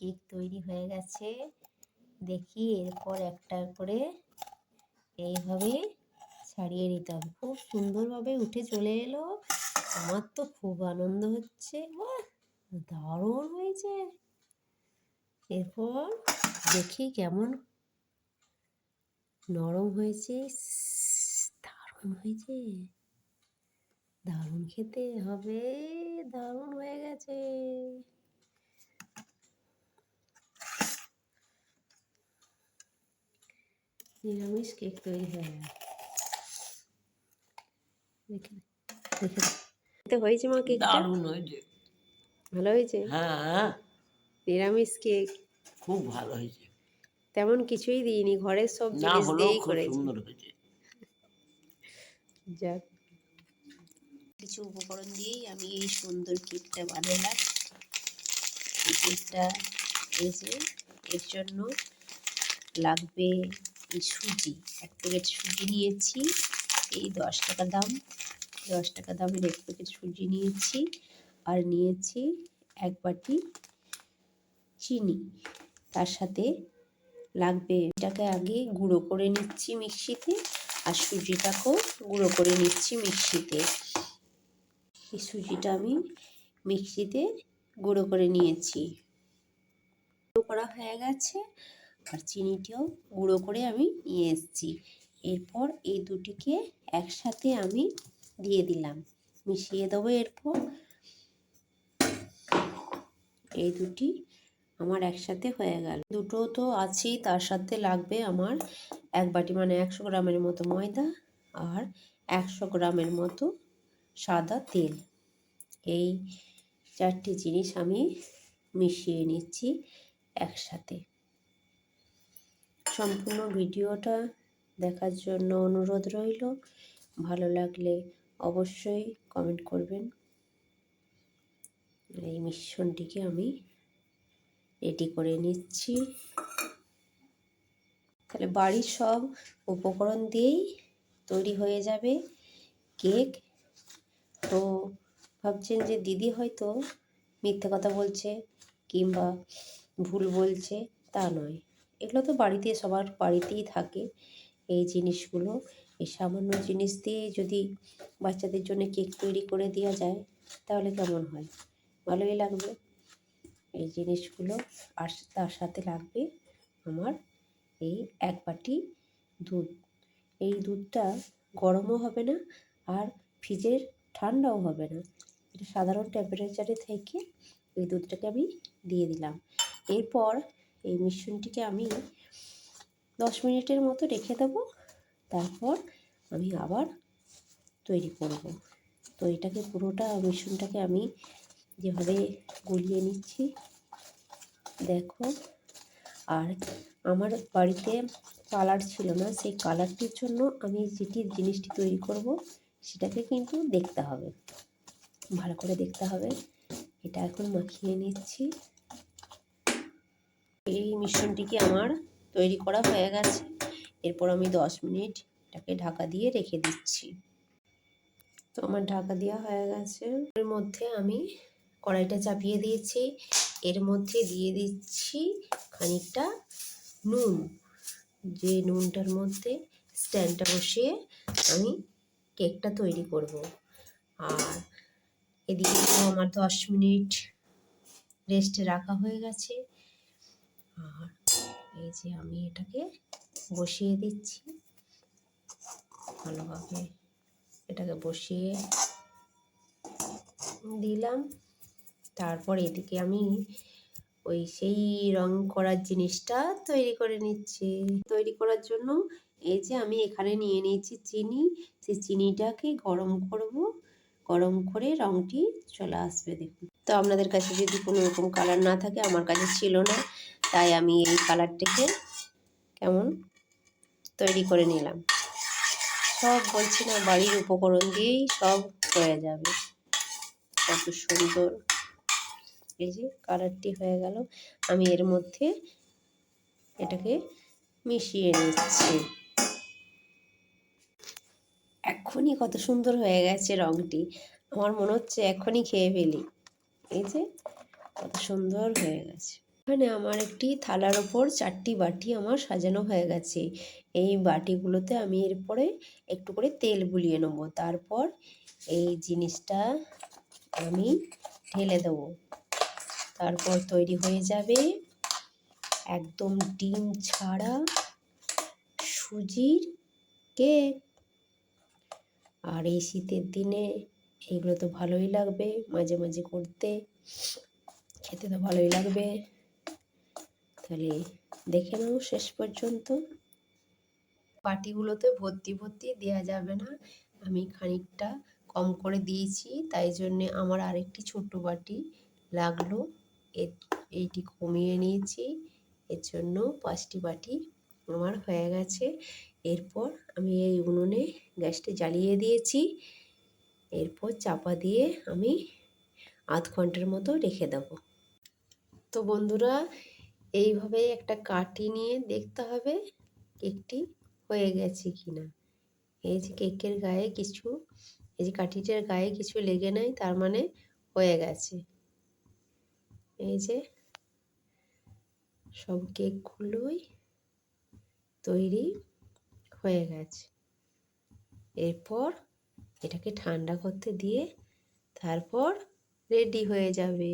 Cake তৈরি হয়ে গেছে। দেখি এরপর একটা করে এইভাবে ছাড়িয়ে নিতে হবে। খুব সুন্দরভাবে উঠে চলে এলো। আমার তো খুব আনন্দ হচ্ছে। বাহ, দারুণ হয়েছে। এরপর দেখি কেমন নরম হয়েছে। দারুণ হয়েছে, দারুণ খেতে হবে, দারুণ হয়ে গেছে। নিরামিষ কেক তৈরি হয়ে গেল। দেখে হয়েছে মা কেকটা? দারুণ হয়েছে। ভালো হয়েছে? হ্যাঁ, নিরামিষ কেক খুব ভালো হয়েছে। তেমন কিছুই দিইনি, ঘরের সব না জিনিস হলেও দিয়েই খুব করেছি। সুন্দর হয়েছে। যাক, কিছু উপকরণ দিয়েই আমি এই সুন্দর কেকটা বানালাম। এই কেকটা এর জন্য লাগবে সুজি। 1 প্যাকেট সুজি নিয়েছি, এই 10 টাকা দাম। 10 টাকা দামের 1 প্যাকেট সুজি নিয়েছি। আর নিয়েছি 1 বাটি চিনি। তার সাথে লাগবে, এটাকে আগে গুঁড়ো করে নিচ্ছি মিক্সিতে, আর সুজিটাকেও গুঁড়ো করে নিচ্ছি মিক্সিতে। এই সুজিটা আমি মিক্সিতে গুঁড়ো করে নিয়েছি, গুঁড়ো করা হয়ে গেছে। আর চিনিটাও গুঁড়ো করে আমি নিয়ে এসেছি। এরপর এই দুটিকে একসাথে আমি দিয়ে দিলাম, মিশিয়ে দেবো। এরপর এই দুটি আমার একসাথে হয়ে গেল। দুটো তো আছেই, তার সাথে লাগবে আমার 1 বাটি মানে 100 গ্রামের মতো ময়দা আর 100 গ্রামের মতো সাদা তেল। এই 4টি জিনিস আমি মিশিয়ে নিচ্ছি একসাথে। সম্পূর্ণ ভিডিওটা দেখার জন্য অনুরোধ রইল। ভালো লাগলে অবশ্যই কমেন্ট করবেন। এই মিশ্রণটিকে আমি রেডি করে নিচ্ছি। তাহলে বাড়ির সব উপকরণ দিয়েই তৈরি হয়ে যাবে কেক। তো ভাবছেন যে দিদি হয়তো মিথ্যে কথা বলছে কিংবা ভুল বলছে, তা নয়। এগুলো তো বাড়িতে সবার বাড়িতেই থাকে এই জিনিসগুলো। এই সামান্য জিনিস দিয়ে যদি বাচ্চাদের জন্য কেক তৈরি করে দেওয়া যায় তাহলে কেমন হয়? ভালোই লাগবে এই জিনিসগুলো। আর তার সাথে লাগবে আমার এই 1 বাটি দুধ। এই দুধটা গরমও হবে না আর ফ্রিজের ঠান্ডাও হবে না, এটা সাধারণ টেম্পারেচারে থেকে এই দুধটাকে আমি দিয়ে দিলাম। এরপর এই মিশ্রণটিকে আমি 10 মিনিটের মতো রেখে দেবো। তারপর আমি আবার তৈরি করব। তো এটাকে পুরোটা মিশ্রণটাকে আমি যেভাবে গুলিয়ে নিচ্ছি দেখো। আর আমার বাড়িতে কালার ছিল না, সেই কালারটির জন্য আমি জিনিসটি তৈরি করব সেটাকে কিন্তু দেখতে হবে, ভালো করে দেখতে হবে। এটা এখন মাখিয়ে নিচ্ছি। এই মিশ্রণটিকে আমার তৈরি করা হয়ে গেছে। এরপর আমি 10 মিনিট এটাকে ঢাকা দিয়ে রেখে দিচ্ছি। তো আমার ঢাকা দেওয়া হয়ে গেছে। এর মধ্যে আমি কড়াইটা চাপিয়ে দিয়েছি, এর মধ্যে দিয়ে দিচ্ছি খানিকটা নুন। যে নুনটার মধ্যে স্ট্যান্ডটা বসিয়ে আমি কেকটা তৈরি করব। আর এদিকে তো আমার 10 মিনিট রেস্টে রাখা হয়ে গেছে। আর এই যে আমি এটাকে বসিয়ে দিচ্ছি ভালোভাবে, এটাকে বসিয়ে দিলাম। তারপর এদিকে আমি ওই সেই রং করার জিনিসটা তৈরি করে নিচ্ছি। তৈরি করার জন্য এই যে আমি এখানে নিয়ে নিয়েছি চিনি। সেই চিনিটাকে গরম করব, গরম করে রংটি চলে আসবে দেখুন। তো আপনাদের কাছে যদি কোনো রকম কালার না থাকে, আমার কাছে ছিল না, তাই আমি এই কালারটিকে কেমন তৈরি করে নিলাম। সব বলছি না, বাড়ির উপকরণ দিয়েই সব হয়ে যাবে। কত সুন্দর এই যে কালারটি হয়ে গেল। আমি এর মধ্যে এটাকে মিশিয়ে নিচ্ছি। এখনই কত সুন্দর হয়ে গেছে রংটি, আমার মনে হচ্ছে এখনই খেয়ে ফেলি। এই যে কত সুন্দর হয়ে গেছে। এখানে আমার একটি থালার ওপর 4টি বাটি আমার সাজানো হয়ে গেছে। এই বাটিগুলোতে আমি এরপরে একটু করে তেল বুলিয়ে নেব। তারপর এই জিনিসটা আমি ঢেলে দেবো। তারপর তৈরি হয়ে যাবে একদম ডিম ছাড়া সুজির কেক। আর এই শীতের দিনে এইগুলো তো ভালোই লাগবে মাঝে মাঝে করতে, খেতে তো ভালোই লাগবে। তাহলে দেখে নাও শেষ পর্যন্ত। বাটিগুলোতে ভর্তি ভর্তি দেওয়া যাবে না, আমি খানিকটা কম করে দিয়েছি, তাই জন্যে আমার আরেকটি ছোট বাটি লাগলো। এইটি কমিয়ে নিয়েছি, এর জন্য 5টি বাটি আমার হয়ে গেছে। এরপর আমি এই উনুনে গ্যাসটা জ্বালিয়ে দিয়েছি। এরপর চাপা দিয়ে আমি আধ ঘন্টার মতো রেখে দেবো। তো বন্ধুরা, এইভাবে একটা কাঠি নিয়ে দেখতে হবে কেকটি হয়ে গেছে কিনা। এই যে কেকের গায়ে কিছু, এই যে কাঠিটার গায়ে কিছু লেগে নাই, তার মানে হয়ে গেছে। এই যে সব কেকগুলোই তৈরি হয়ে গেছে। এরপর এটাকে ঠান্ডা করতে দিয়ে তারপর রেডি হয়ে যাবে।